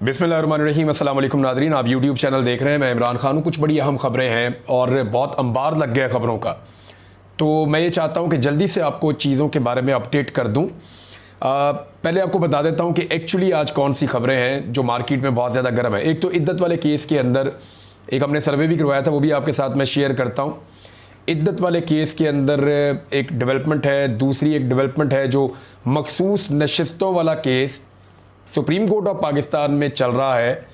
बिस्मिल्लाहिर्रहमानिर्रहीम, अस्सलाम वालेकुम नाज़रीन। आप यूट्यूब चैनल देख रहे हैं, मैं इमरान खान हूँ। कुछ बड़ी अहम खबरें हैं और बहुत अंबार लग गया खबरों का, तो मैं ये चाहता हूँ कि जल्दी से आपको चीज़ों के बारे में अपडेट कर दूँ। पहले आपको बता देता हूँ कि एक्चुअली आज कौन सी खबरें हैं जो मार्केट में बहुत ज़्यादा गर्म है। एक तो इद्दत वाले केस के अंदर एक हमने सर्वे भी करवाया था, वो भी आपके साथ मैं शेयर करता हूँ। इद्दत वाले केस के अंदर एक डेवलपमेंट है। दूसरी एक डेवलपमेंट है जो मखसूस नशिस्तों वाला case supreme court of Pakistan में चल रहा है।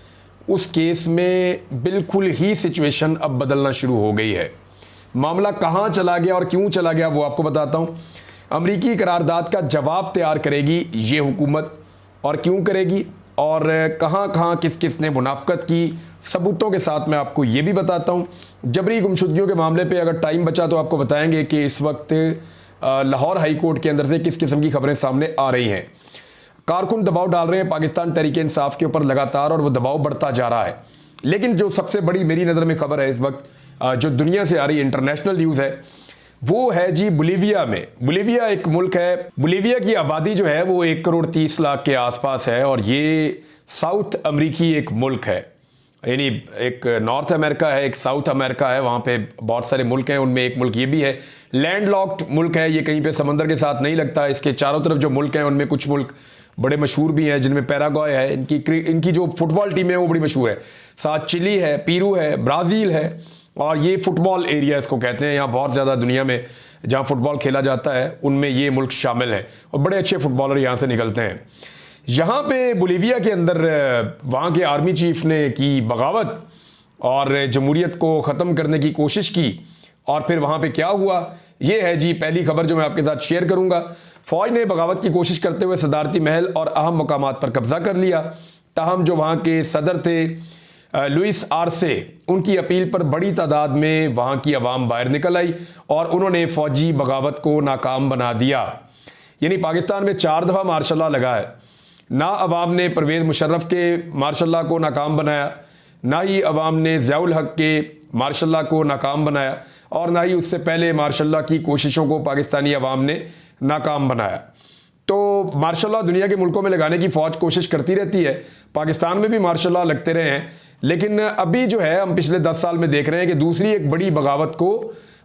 उस केस में बिल्कुल ही सिचुएशन अब बदलना शुरू हो गई है। मामला कहाँ चला गया और क्यों चला गया वो आपको बताता हूँ। अमरीकी करारदाद का जवाब तैयार करेगी ये हुकूमत, और क्यों करेगी और कहाँ कहाँ किस किस ने मुनाफकत की, सबूतों के साथ मैं आपको ये भी बताता हूँ। जबरी गुमशुदगियों के मामले पे अगर टाइम बचा तो आपको बताएंगे कि इस वक्त लाहौर हाई कोर्ट के अंदर से किस किस्म की खबरें सामने आ रही हैं। कारकुन दबाव डाल रहे हैं पाकिस्तान तहरीक इंसाफ के ऊपर लगातार, और वो दबाव बढ़ता जा रहा है। लेकिन जो सबसे बड़ी मेरी नज़र में खबर है इस वक्त, जो दुनिया से आ रही इंटरनेशनल न्यूज़ है, वो है जी बोलीविया में। बोलीविया एक मुल्क है। बोलीविया की आबादी जो है वो 1 करोड़ 30 लाख के आसपास है, और ये साउथ अमरीकी एक मुल्क है। यानी एक नॉर्थ अमेरिका है, एक साउथ अमेरिका है, वहाँ पे बहुत सारे मुल्क हैं, उनमें एक मुल्क ये भी है। लैंडलॉक्ड मुल्क है ये, कहीं पे समंदर के साथ नहीं लगता। इसके चारों तरफ जो मुल्क हैं उनमें कुछ मुल्क बड़े मशहूर भी हैं, जिनमें पैराग्वे है, इनकी जो फुटबॉल टीम है वो बड़ी मशहूर है। साथ चिली है, पीरू है, ब्राज़ील है, और ये फुटबॉल एरिया इसको कहते हैं। यहाँ बहुत ज़्यादा दुनिया में जहाँ फुटबॉल खेला जाता है उनमें ये मुल्क शामिल है, और बड़े अच्छे फुटबॉलर यहाँ से निकलते हैं। यहाँ पे बोलीविया के अंदर वहाँ के आर्मी चीफ ने की बगावत और जमहूरियत को ख़त्म करने की कोशिश की, और फिर वहाँ पे क्या हुआ ये है जी पहली खबर जो मैं आपके साथ शेयर करूँगा। फ़ौज ने बगावत की कोशिश करते हुए सदारती महल और अहम मकामात पर कब्जा कर लिया। ताहम जो वहाँ के सदर थे लुइस आर्से, उनकी अपील पर बड़ी तादाद में वहाँ की आवाम बाहर निकल आई और उन्होंने फ़ौजी बगावत को नाकाम बना दिया। यानी पाकिस्तान में 4 दफ़ा मार्शल लॉ लगा है। ना अवाम ने परवेज़ मुशर्रफ के मार्शल लॉ को नाकाम बनाया, ना ही अवाम ने ज़ियाउल हक के मार्शल लॉ को नाकाम बनाया, और ना ही उससे पहले मार्शल लॉ की कोशिशों को पाकिस्तानी अवाम ने नाकाम बनाया। तो मार्शल लॉ दुनिया के मुल्कों में लगाने की फ़ौज कोशिश करती रहती है। पाकिस्तान में भी मार्शल लॉ लगते रहे हैं, लेकिन अभी जो है हम पिछले 10 साल में देख रहे हैं कि दूसरी एक बड़ी बगावत को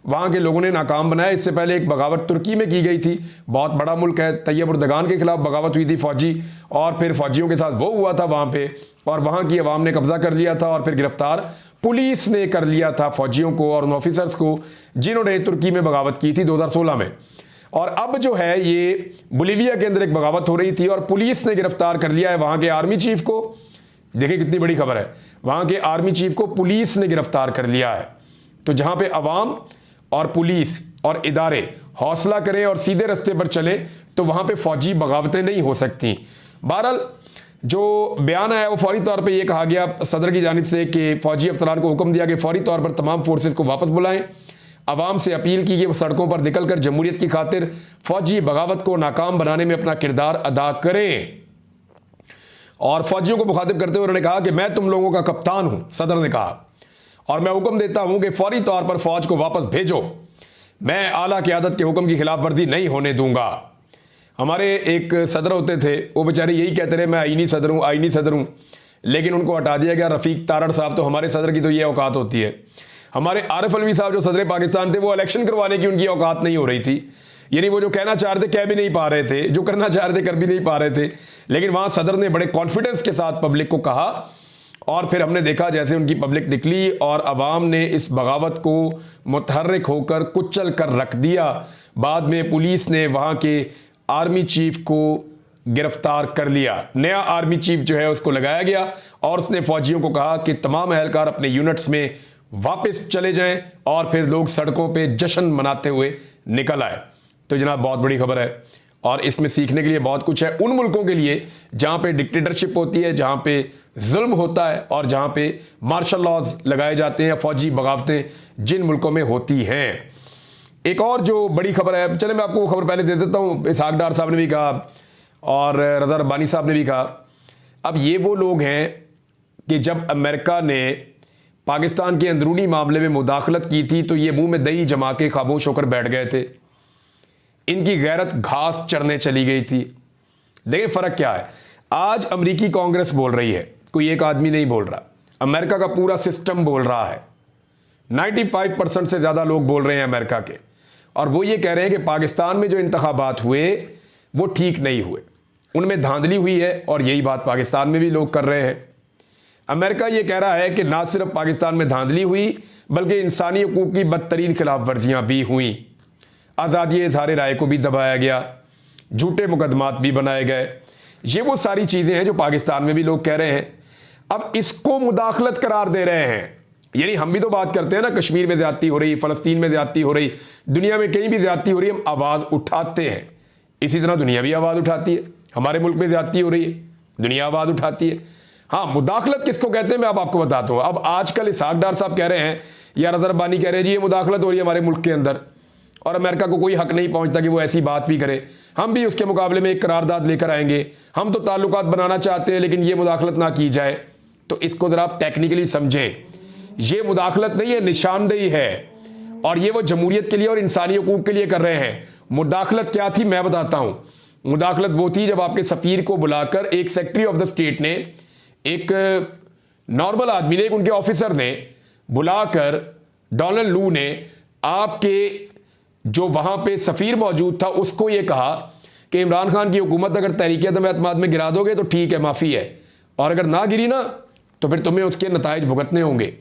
वहाँ के लोगों ने नाकाम बनाया। इससे पहले एक बगावत तुर्की में की गई थी, बहुत बड़ा मुल्क है। तैयब उर्दगान के खिलाफ बगावत हुई थी फौजी, और फिर फौजियों के साथ वो हुआ था वहाँ पे, और वहाँ की अवाम ने कब्जा कर लिया था, और फिर गिरफ्तार पुलिस ने कर लिया था फौजियों को और उन ऑफिसर्स को जिन्होंने तुर्की में बगावत की थी 2016 में। और अब जो है ये बोलीविया के अंदर एक बगावत हो रही थी और पुलिस ने गिरफ्तार कर लिया है वहाँ के आर्मी चीफ को। देखिए कितनी बड़ी खबर है, वहाँ के आर्मी चीफ को पुलिस ने गिरफ्तार कर लिया है। तो जहाँ पे अवाम और पुलिस और इदारे हौसला करें और सीधे रास्ते पर चलें तो वहाँ पे फौजी बगावतें नहीं हो सकती। बहरहाल जो बयान आया वो फौरी तौर पे ये कहा गया सदर की जानिब से कि फौजी अफसरान को हुक्म दिया कि फौरी तौर पर तमाम फोर्सेस को वापस बुलाएं। अवाम से अपील की कि वो सड़कों पर निकलकर जमहूरियत की खातिर फौजी बगावत को नाकाम बनाने में अपना किरदार अदा करें। और फौजियों को मुखातिब करते हुए उन्होंने कहा कि मैं तुम लोगों का कप्तान हूं, सदर ने कहा, और मैं हुक्म देता हूं कि फौरी तौर पर फौज को वापस भेजो। मैं आला क़यादत के हुक्म की खिलाफ वर्जी नहीं होने दूंगा। हमारे एक सदर होते थे, वो बेचारे यही कहते रहे मैं आईनी सदर हूँ, आईनी सदर हूँ, लेकिन उनको हटा दिया गया। रफ़ीक तारड़ साहब, तो हमारे सदर की तो ये औकात होती है। हमारे आरिफ अलवी साहब जो सदर पाकिस्तान थे, वो इलेक्शन करवाने की उनकी औकात नहीं हो रही थी। यानी वो जो कहना चाह रहे थे कह भी नहीं पा रहे थे, जो करना चाह रहे थे कर भी नहीं पा रहे थे। लेकिन वहाँ सदर ने बड़े कॉन्फिडेंस के साथ पब्लिक को कहा, और फिर हमने देखा जैसे उनकी पब्लिक निकली और अवाम ने इस बगावत को मुतहर्रिक होकर कुचल कर रख दिया। बाद में पुलिस ने वहाँ के आर्मी चीफ को गिरफ्तार कर लिया। नया आर्मी चीफ जो है उसको लगाया गया, और उसने फौजियों को कहा कि तमाम एहलकार अपने यूनिट्स में वापस चले जाएं, और फिर लोग सड़कों पे जश्न मनाते हुए निकल आए। तो जनाब बहुत बड़ी खबर है, और इसमें सीखने के लिए बहुत कुछ है उन मुल्कों के लिए जहाँ पे डिक्टेटरशिप होती है, जहाँ पे जुल्म होता है, और जहाँ पे मार्शल लॉज लगाए जाते हैं, फौजी बगावतें जिन मुल्कों में होती हैं। एक और जो बड़ी खबर है, चले मैं आपको वो खबर पहले दे देता हूँ। इसहाक डार साहब ने भी कहा और रज़ा रब्बानी साहब ने भी कहा। अब ये वो लोग हैं कि जब अमेरिका ने पाकिस्तान के अंदरूनी मामले में मुदाखलत की थी तो ये मुंह में दही जमा के खामोश होकर बैठ गए थे। इनकी गैरत घास चरने चली गई थी। देखिए फ़र्क क्या है। आज अमेरिकी कांग्रेस बोल रही है कोई एक आदमी नहीं बोल रहा, अमेरिका का पूरा सिस्टम बोल रहा है। 95% से ज़्यादा लोग बोल रहे हैं अमेरिका के, और वो ये कह रहे हैं कि पाकिस्तान में जो इंतखाबात हुए वो ठीक नहीं हुए, उनमें धांधली हुई है, और यही बात पाकिस्तान में भी लोग कर रहे हैं। अमेरिका ये कह रहा है कि ना सिर्फ पाकिस्तान में धांधली हुई बल्कि इंसानी हकूक़ की बदतरीन खिलाफ वर्जियाँ भी हुई, आज़ादी इज़हार राय को भी दबाया गया, झूठे मुकदमात भी बनाए गए। ये वो सारी चीज़ें हैं जो पाकिस्तान में भी लोग कह रहे हैं। अब इसको मुदाखलत करार दे रहे हैं। यानी हम भी तो बात करते हैं ना, कश्मीर में ज़्यादती हो रही, फ़लस्तीन में ज़्यादती हो रही, दुनिया में कहीं भी ज़्यादती हो रही, हम आवाज़ उठाते हैं। इसी तरह दुनिया भी आवाज़ उठाती है। हमारे मुल्क में ज़्यादती हो रही है, दुनिया आवाज़ उठाती है। हाँ, मुदाखलत किसको कहते हैं मैं अब आपको बताता हूँ। अब आजकल इसहाक डार साहब कह रहे हैं या अजहर अब्बानी कह रहे हैं जी ये मुदाखलत हो रही है हमारे मुल्क के अंदर, और अमेरिका को कोई हक नहीं पहुंचता कि वो ऐसी बात भी करे। हम भी उसके मुकाबले में एक करारदाद लेकर आएंगे, हम तो ताल्लुकात बनाना चाहते हैं लेकिन ये मुदाखलत ना की जाए। तो इसको ज़रा आप टेक्निकली समझें, ये मुदाखलत नहीं है, निशानदेही है, और ये वो जमहूरियत के लिए और इंसानी हकूक़ के लिए कर रहे हैं। मुदाखलत क्या थी मैं बताता हूँ। मुदाखलत वो थी जब आपके सफ़ीर को बुलाकर एक सेक्रेटरी ऑफ द स्टेट ने, एक नॉर्मल आदमी ने, एक उनके ऑफिसर ने बुलाकर, डोनाल्ड लू ने आपके जो वहां पे सफ़ीर मौजूद था उसको ये कहा कि इमरान खान की हुकूमत अगर तहरीक-ए-एतमाद में गिरा दोगे तो ठीक है, माफ़ी है, और अगर ना गिरी ना तो फिर तुम्हें उसके नताइज भुगतने होंगे।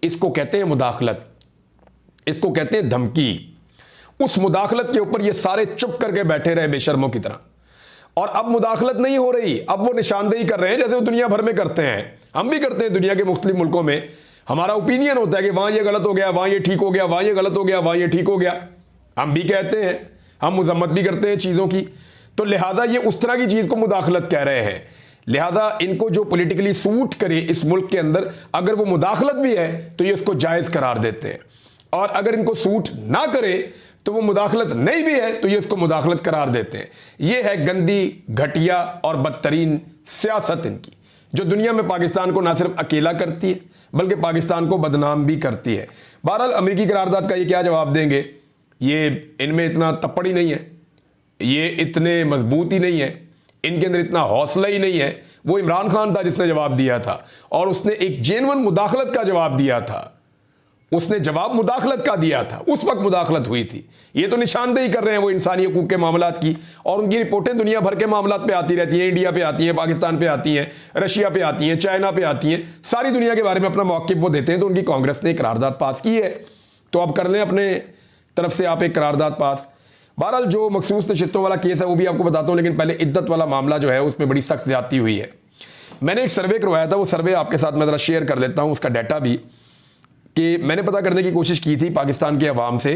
इसको कहते हैं मुदाखलत, इसको कहते हैं धमकी। उस मुदाखलत के ऊपर ये सारे चुप करके बैठे रहे बेशर्मों की तरह। और अब मुदाखलत नहीं हो रही, अब वो निशानदेही कर रहे हैं जैसे वो दुनिया भर में करते हैं। हम भी करते हैं दुनिया के मुख्तलिफ मुल्कों में। हमारा ओपिनियन होता है कि वहां ये गलत हो गया, वहां ये ठीक हो गया, वहां ये गलत हो गया, वहां ये ठीक हो गया। हम भी कहते हैं, हम मजम्मत भी करते हैं चीज़ों की। तो लिहाजा ये उस तरह की चीज़ को मुदाखलत कह रहे हैं। लिहाजा इनको जो पॉलिटिकली सूट करे इस मुल्क के अंदर, अगर वो मुदाखलत भी है तो ये उसको जायज़ करार देते हैं, और अगर इनको सूट ना करे तो वो मुदाखलत नहीं भी है तो ये उसको मुदाखलत करार देते हैं। ये है गंदी, घटिया और बदतरीन सियासत इनकी, जो दुनिया में पाकिस्तान को ना सिर्फ अकेला करती है बल्कि पाकिस्तान को बदनाम भी करती है। बहरहाल अमेरिकी करारदाद का ये क्या जवाब देंगे, ये इनमें इतना तप्पड़ ही नहीं है, ये इतने मजबूत ही नहीं है, इनके अंदर इतना हौसला ही नहीं है। वो इमरान खान था जिसने जवाब दिया था, और उसने एक जेन्युइन मुदाखलत का जवाब दिया था। उसने जवाब मुदाखलत का दिया था, उस वक्त मुदाखलत हुई थी। ये तो निशानदेही कर रहे हैं वो इंसानी हकूक़ के मामलात की, और उनकी रिपोर्टें दुनिया भर के मामलात पे आती रहती हैं। इंडिया पे आती हैं, पाकिस्तान पे आती हैं, रशिया पे आती हैं, चाइना पे आती हैं, सारी दुनिया के बारे में अपना मौक़िफ़ वो देते हैं। तो उनकी कांग्रेस ने करारदाद पास की है, तो अब कर लें अपने तरफ से आप एक करारदाद पास। बहरहाल जो मखसूस नशिस्तों वाला केस है वो भी आपको बताता हूँ, लेकिन पहले इद्दत वाला मामला जो है उसमें बड़ी सख्त ज़्यादती हुई है। मैंने एक सर्वे करवाया था, वो सर्वे आपके साथ मैं ज़रा शेयर कर लेता हूँ, उसका डाटा भी, कि मैंने पता करने की कोशिश की थी पाकिस्तान के अवाम से।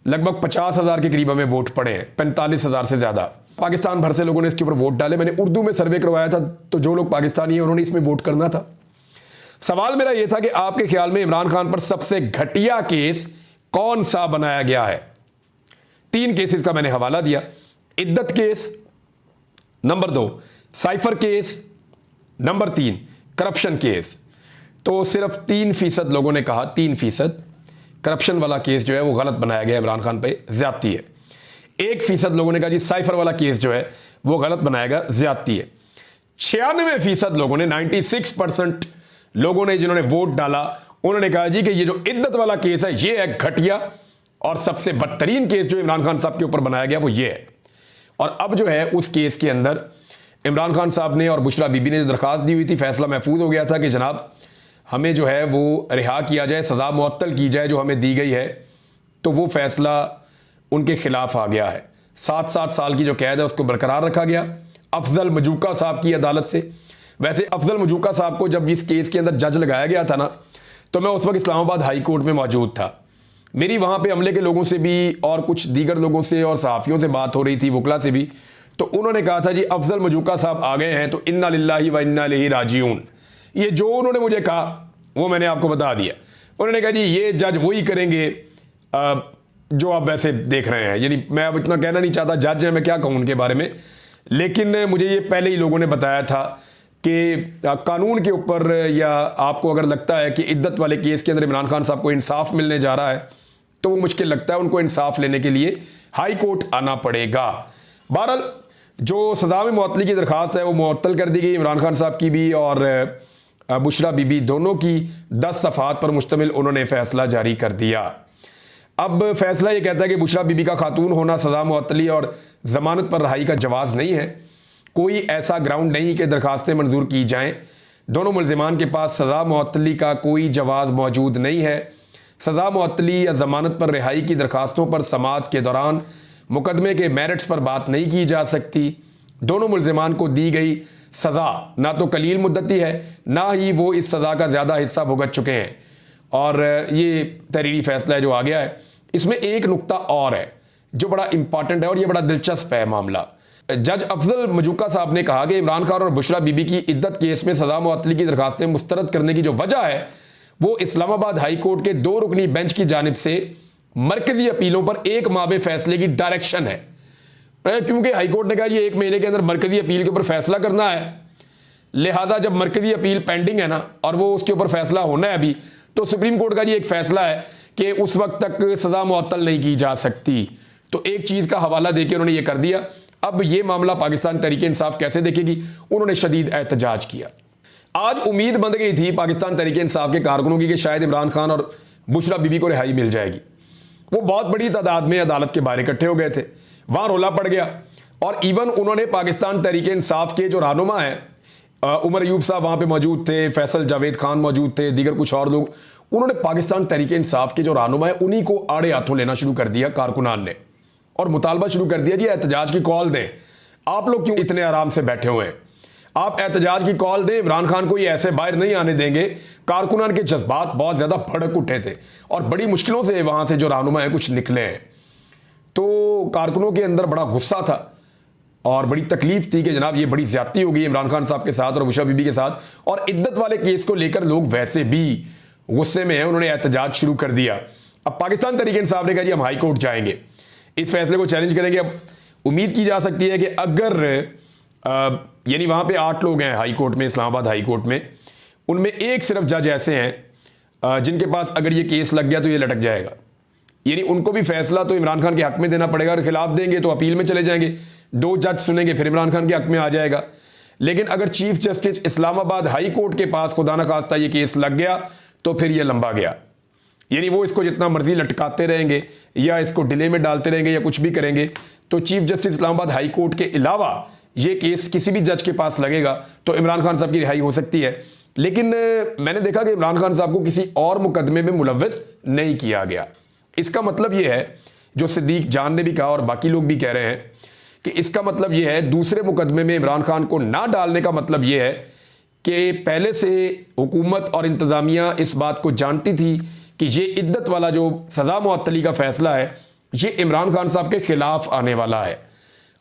लगभग 50,000 के करीब हमें वोट पड़े हैं, 45,000 से ज़्यादा पाकिस्तान भर से लोगों ने इसके ऊपर वोट डाले। मैंने उर्दू में सर्वे करवाया था, तो जो लोग पाकिस्तानी हैं उन्होंने इसमें वोट करना था। सवाल मेरा यह था कि आपके ख्याल में इमरान खान पर सबसे घटिया केस कौन सा बनाया गया है। 3 केसेस का मैंने हवाला दिया। इद्दत case, number 2 cipher case, number 3 corruption case. तो सिर्फ 3% लोगों ने कहा, 3% करप्शन वाला केस जो है वो गलत बनाया गया, इमरान खान पे ज्यादती है। 1% लोगों ने कहा जी साइफर वाला केस जो है वो गलत बनाया गया, ज्यादती है। 96% लोगों ने, 96% लोगों ने जिन्होंने वोट डाला, उन्होंने कहा जी कि ये जो इद्दत वाला केस है ये है घटिया, और सबसे बदतरीन केस जो इमरान खान साहब के ऊपर बनाया गया वो ये है। और अब जो है उस केस के अंदर इमरान खान साहब ने और बुशरा बीबी ने जो दरख्वास्त दी हुई थी, फैसला महफूज हो गया था कि जनाब हमें जो है वो रिहा किया जाए, सज़ा मुअत्तल की जाए जो हमें दी गई है। तो वो फैसला उनके खिलाफ आ गया है। 7-7 साल की जो कैद है उसको बरकरार रखा गया अफजल मजूका साहब की अदालत से। वैसे अफजल मजूका साहब को जब इस केस के अंदर जज लगाया गया था ना, तो मैं उस वक्त इस्लामाबाद हाई कोर्ट में मौजूद था। मेरी वहाँ पे अमले के लोगों से भी और कुछ दीगर लोगों से और सहाफ़ियों से बात हो रही थी, वकला से भी। तो उन्होंने कहा था जी अफजल मजूका साहब आ गए हैं तो इन्ना लिल्लाहि व इन्ना इलैहि राजिऊन। ये जो उन्होंने मुझे कहा वो मैंने आपको बता दिया। उन्होंने कहा जी ये जज वही करेंगे जो आप वैसे देख रहे हैं। यानी मैं अब इतना कहना नहीं चाहता जज है, मैं क्या कहूँ उनके बारे में, लेकिन मुझे ये पहले ही लोगों ने बताया था कि कानून के ऊपर, या आपको अगर लगता है कि इद्दत वाले केस के अंदर इमरान खान साहब को इंसाफ मिलने जा रहा है तो वो मुश्किल लगता है, उनको इंसाफ लेने के लिए हाई कोर्ट आना पड़ेगा। बहरहाल जो सज़ा में मुअत्तली की दरख्वास्त है वो मुअत्तल कर दी गई, इमरान खान साहब की भी और बुशरा बीबी दोनों की 10 सफ़हात पर मुश्तमिल उन्होंने फ़ैसला जारी कर दिया। अब फैसला ये कहता है कि बुशरा बीबी का खातून होना सज़ा मुअत्तली और ज़मानत पर रहाई का जवाज़ नहीं है। कोई ऐसा ग्राउंड नहीं कि दरखास्तें मंजूर की जाएं। दोनों मुल्ज़िमान के पास सज़ा मुअत्तली का कोई जवाज़ मौजूद नहीं है। सज़ा मुअत्तली या ज़मानत पर रिहाई की दरखास्तों पर समाअत के दौरान मुकदमे के मेरिट्स पर बात नहीं की जा सकती। दोनों मुल्ज़िमान को दी गई सज़ा ना तो कलील मुद्दती है, ना ही वो इस सज़ा का ज़्यादा हिस्सा भुगत चुके हैं। और ये तहरीरी फैसला है जो आ गया है, इसमें एक नुक्ता और है जो बड़ा इंपॉर्टेंट है और ये बड़ा दिलचस्प है मामला। जज अफजल मजूका साहब ने कहा कि इमरान खान और बुशरा बीबी की इद्दत केस में सज़ा मुअत्तली की दरखास्तें मुस्तरद करने की जो वजह है वो इस्लामाबाद हाई कोर्ट के 2 रुकनी बेंच की जानिब से मरकजी अपीलों पर 1 माह फैसले की डायरेक्शन है। क्योंकि हाई कोर्ट ने कहा ये 1 महीने के अंदर मरकजी अपील के ऊपर फैसला करना है, लिहाजा जब मरकजी अपील पेंडिंग है ना और वो उसके ऊपर फैसला होना है अभी, तो सुप्रीम कोर्ट का ये एक फैसला है कि उस वक्त तक सज़ा मुअत्तल नहीं की जा सकती। तो एक चीज़ का हवाला देकर उन्होंने ये कर दिया। अब ये मामला पाकिस्तान तहरीक इंसाफ कैसे देखेगी, उन्होंने शदीद एहतजाज किया। आज उम्मीद बंध गई थी पाकिस्तान तहरीक इंसाफ के कारकुनों की कि शायद इमरान खान और बुशरा बीबी को रिहाई मिल जाएगी। वो बहुत बड़ी तादाद में अदालत के बाहर इकट्ठे हो गए थे, वहां रोला पड़ गया और इवन उन्होंने पाकिस्तान तहरीक इंसाफ के जो रहनुमा है, उमर अयूब साहब वहां पे मौजूद थे, फैसल जावेद खान मौजूद थे, दीगर कुछ और लोग, उन्होंने पाकिस्तान तहरीक इंसाफ के जो रहनुमा है उन्हीं को आड़े हाथों लेना शुरू कर दिया कारकुनान ने और मुतालबा शुरू कर दिया जी एहतजाज की कॉल दें। आप लोग क्यों इतने आराम से बैठे हुए हैं, आप एहतजाज की कॉल दें, इमरान खान को ये ऐसे बाहर नहीं आने देंगे। कारकुनान के जज्बात बहुत ज्यादा भड़क उठे थे और बड़ी मुश्किलों से वहां से जो रहनुमा है कुछ निकले हैं। तो कारकुनों के अंदर बड़ा गुस्सा था और बड़ी तकलीफ थी कि जनाब ये बड़ी ज्यादती हो गई इमरान खान साहब के साथ और बुशरा बीबी के साथ, और इद्दत वाले केस को लेकर लोग वैसे भी गुस्से में हैं। उन्होंने एहतजाज शुरू कर दिया। अब पाकिस्तान तहरीक इंसाफ ने कहा जी हम हाई कोर्ट जाएंगे, इस फैसले को चैलेंज करेंगे। अब उम्मीद की जा सकती है कि अगर यानी वहां पे 8 लोग हैं हाई कोर्ट में, इस्लामाबाद हाई कोर्ट में, उनमें एक सिर्फ जज ऐसे हैं जिनके पास अगर ये केस लग गया तो ये लटक जाएगा, यानी उनको भी फैसला तो इमरान खान के हक में देना पड़ेगा और खिलाफ देंगे तो अपील में चले जाएंगे, 2 जज सुनेंगे फिर इमरान खान के हक में आ जाएगा। लेकिन अगर chief justice Islamabad high court के पास खुदा न खास्ता ये केस लग गया तो फिर ये लंबा गया, यानी वो इसको जितना मर्जी लटकाते रहेंगे या इसको डिले में डालते रहेंगे या कुछ भी करेंगे, तो chief justice Islamabad high court के अलावा ये केस किसी भी जज के पास लगेगा तो इमरान खान साहब की रिहाई हो सकती है। लेकिन मैंने देखा कि इमरान खान साहब को किसी और मुकदमे में मुलव्वस नहीं किया गया। इसका मतलब यह है, जो सिद्दीक जान ने भी कहा और बाकी लोग भी कह रहे हैं कि इसका मतलब यह है दूसरे मुकदमे में इमरान खान को ना डालने का मतलब यह है कि पहले से हुकूमत और इंतजामिया इस बात को जानती थी कि ये इद्दत वाला जो सज़ा मुअत्तली का फैसला है ये इमरान खान साहब के खिलाफ आने वाला है।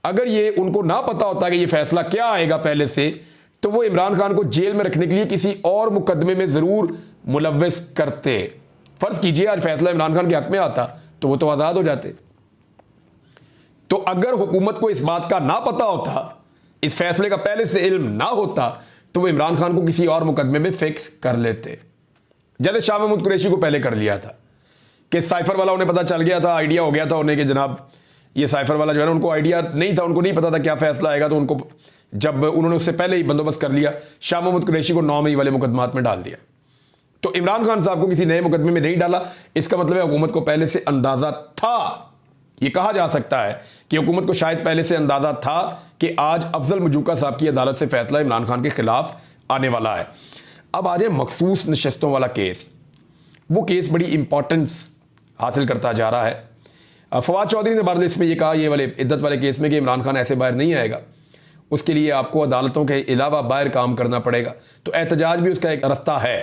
अगर ये उनको ना पता होता कि ये फैसला क्या आएगा पहले से, तो वो इमरान खान को जेल में रखने के लिए किसी और मुकदमे में जरूर मुलव्वस करते। फर्ज कीजिए आज फैसला इमरान खान के हक में आता तो वो तो आजाद हो जाते। तो अगर हुकूमत को इस बात का ना पता होता, इस फैसले का पहले से इल्म ना होता, तो वो इमरान खान को किसी और मुकदमे में फिक्स कर लेते। जैसे शाह महमूद कुरैशी को पहले कर लिया था कि साइफर वाला उन्हें पता चल गया था, आइडिया हो गया था उन्हें कि जनाब ये साइफर वाला जो है ना, उनको आइडिया नहीं था, उनको नहीं पता था क्या फैसला आएगा, तो उनको जब उन्होंने उससे पहले ही बंदोबस्त कर लिया, शाह महमूद कुरैशी को 9 मई वाले मुकदमात में डाल दिया। तो इमरान खान साहब को किसी नए मुकदमे में नहीं डाला, इसका मतलब है हुकूमत को पहले से अंदाजा था। यह कहा जा सकता है कि हुकूमत को शायद पहले से अंदाजा था कि आज अफजल मजूका साहब की अदालत से फैसला इमरान खान के खिलाफ आने वाला है। अब आ जाए मखसूस नशस्तों वाला केस। वो केस बड़ी इंपॉर्टेंस हासिल करता जा रहा है। फवाद चौधरी ने बार इसमें यह कहा, ये वाले इद्दत वाले केस में, कि इमरान खान ऐसे बाहर नहीं आएगा, उसके लिए आपको अदालतों के अलावा बाहर काम करना पड़ेगा। तो एहतजाज भी उसका एक रास्ता है।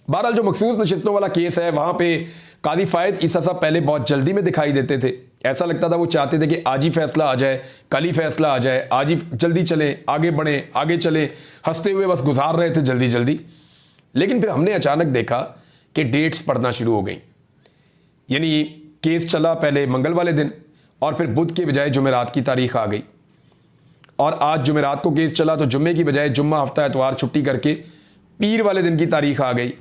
बहरहाल जो मखसूस नशिस्तों वाला केस है, वहां पे कादी फायद ईसा साहब पहले बहुत जल्दी में दिखाई देते थे। ऐसा लगता था वो चाहते थे कि आज ही फैसला आ जाए, कल ही फैसला आ जाए, आज ही जल्दी चलें, आगे बढ़ें, आगे चलें, हंसते हुए बस गुजार रहे थे जल्दी जल्दी। लेकिन फिर हमने अचानक देखा कि डेट्स पड़ना शुरू हो गई। यानी केस चला पहले मंगल वाले दिन और फिर बुध के बजाय जुमेरात की तारीख आ गई, और आज जुमेरात को केस चला तो जुम्मे की बजाय जुम्मा हफ्ता एतवार छुट्टी करके पीर वाले दिन की तारीख आ गई।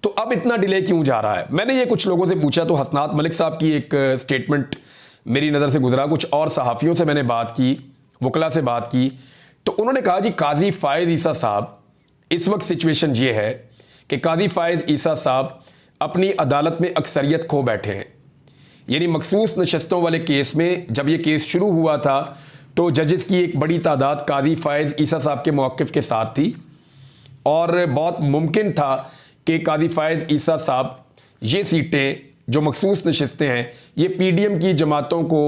तो अब इतना डिले क्यों जा रहा है? मैंने ये कुछ लोगों से पूछा तो हसनात मलिक साहब की एक स्टेटमेंट मेरी नज़र से गुजरा, कुछ और सहाफ़ियों से मैंने बात की वकला से बात की तो उन्होंने कहा जी काजी फायज ईसा साहब, इस वक्त सिचुएशन ये है कि काजी फायज ईसा साहब अपनी अदालत में अक्सरियत खो बैठे हैं। यानी मखसूस नशस्तों वाले केस में जब ये केस शुरू हुआ था तो जजेस की एक बड़ी तादाद काजी फायज ईसा साहब के मौक़िफ़ के साथ थी और बहुत मुमकिन था कि काजी फायज ईसा साहब ये सीटें जो मखसूस नशस्तें हैं ये पीडीएम की जमातों को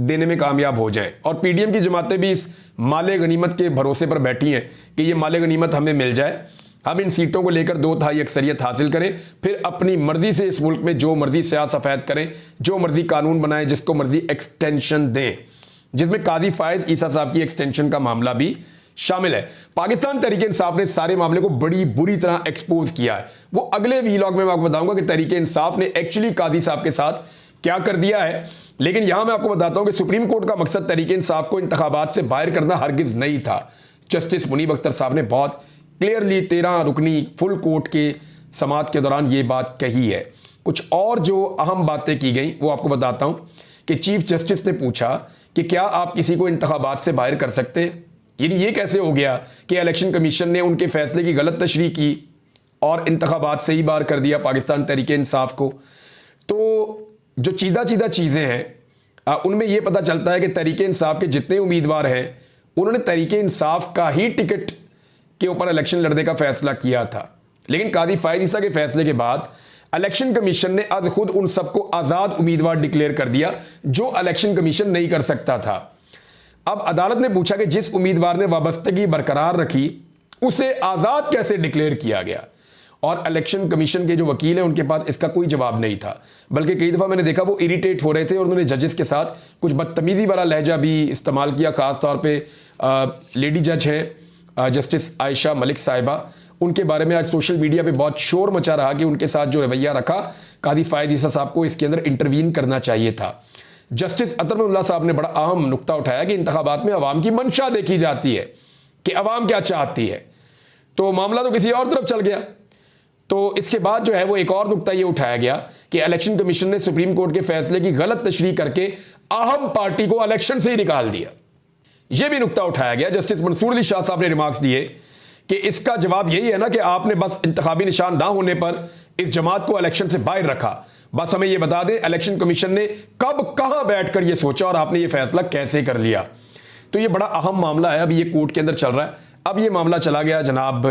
देने में कामयाब हो जाएं और पीडीएम की जमातें भी इस माले गनीमत के भरोसे पर बैठी हैं कि ये माले गनीमत हमें मिल जाए, हम इन सीटों को लेकर 2/3 अक्सरियत हासिल करें, फिर अपनी मर्जी से इस मुल्क में जो मर्जी सियासत सफ़ेद करें, जो मर्जी कानून बनाएं, जिसको मर्जी एक्सटेंशन दें, जिसमें काजी फायज ईसा साहब की एक्सटेंशन का मामला भी शामिल है। पाकिस्तान तहरीक इंसाफ ने सारे मामले को बड़ी बुरी तरह एक्सपोज किया है। वो अगले वीलॉग में मैं आपको बताऊंगा कि तहरीक इंसाफ ने एक्चुअली काजी साहब के साथ क्या कर दिया है। लेकिन यहां मैं आपको बताता हूं कि सुप्रीम कोर्ट का मकसद तहरीक इंसाफ को इंतखाबात से बाहर करना हरगिज नहीं था। जस्टिस मुनीब अख्तर साहब ने बहुत क्लियरली 13 रुकनी फुल कोर्ट के समात के दौरान ये बात कही है। कुछ और जो अहम बातें की गई वो आपको बताता हूं कि चीफ जस्टिस ने पूछा कि क्या आप किसी को इंतखाबात से बाहर कर सकते हैं। यानी ये कैसे हो गया कि इलेक्शन कमीशन ने उनके फैसले की गलत तशरीह की और इंतखाबात से ही बाहर कर दिया पाकिस्तान तहरीक इंसाफ को। तो जो चीदा चीज़ें हैं उनमें यह पता चलता है कि तहरीक इंसाफ के जितने उम्मीदवार हैं उन्होंने तहरीक इंसाफ का ही टिकट के ऊपर इलेक्शन लड़ने का फैसला किया था। लेकिन काजी फायज ईसा के फैसले के बाद इलेक्शन कमीशन ने आज खुद उन सबको आज़ाद उम्मीदवार डिक्लेयर कर दिया जो इलेक्शन कमीशन नहीं कर सकता था। अब अदालत ने पूछा कि जिस उम्मीदवार ने वाबस्तगी बरकरार रखी उसे आज़ाद कैसे डिक्लेयर किया गया, और इलेक्शन कमीशन के जो वकील हैं उनके पास इसका कोई जवाब नहीं था। बल्कि कई दफ़ा मैंने देखा वो इरिटेट हो रहे थे और उन्होंने जजेस के साथ कुछ बदतमीज़ी वाला लहजा भी इस्तेमाल किया। ख़ास तौर पे लेडी जज हैं जस्टिस आयशा मलिक साहिबा, उनके बारे में आज सोशल मीडिया पे बहुत शोर मचा रहा कि उनके साथ जो रवैया रखा काजी फायज ईसा साहब को इसके अंदर इंटरवीन करना चाहिए था। जस्टिस अतरमुल्लाह साहब ने बड़ा अहम नुक्ता उठाया कि इंतखाबात में अवाम की मंशा देखी जाती है कि अवाम क्या चाहती है, तो मामला तो किसी और तरफ चल गया। तो इसके बाद जो है वो एक और नुक्ता ये उठाया गया कि इलेक्शन कमीशन ने सुप्रीम कोर्ट के फैसले की गलत तशरीह करके अहम पार्टी को इलेक्शन से ही निकाल दिया। यह भी नुक्ता उठाया गया। जस्टिस मंसूर अली शाह साहब ने रिमार्क्स दिए कि इसका जवाब यही है ना कि आपने बस इंतखाबी निशान ना होने पर इस जमात को इलेक्शन से बाहर रखा। बस हमें यह बता दें इलेक्शन कमीशन ने कब कहां बैठकर यह सोचा और आपने यह फैसला कैसे कर लिया। तो यह बड़ा अहम मामला है, अभी ये कोर्ट के अंदर चल रहा है। अब यह मामला चला गया जनाब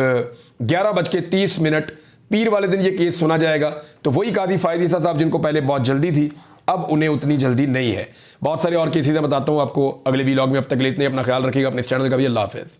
11:30 पीर वाले दिन ये केस सुना जाएगा। तो वही काजी फायज ईसा साहब जिनको पहले बहुत जल्दी थी अब उन्हें उतनी जल्दी नहीं है। बहुत सारे और केसेस बताता हूं आपको अगले वीलॉग में। अब तक के लिए इतने, अपना ख्याल रखिएगा, अपने चैनल का भी। अल्लाह हाफिज़।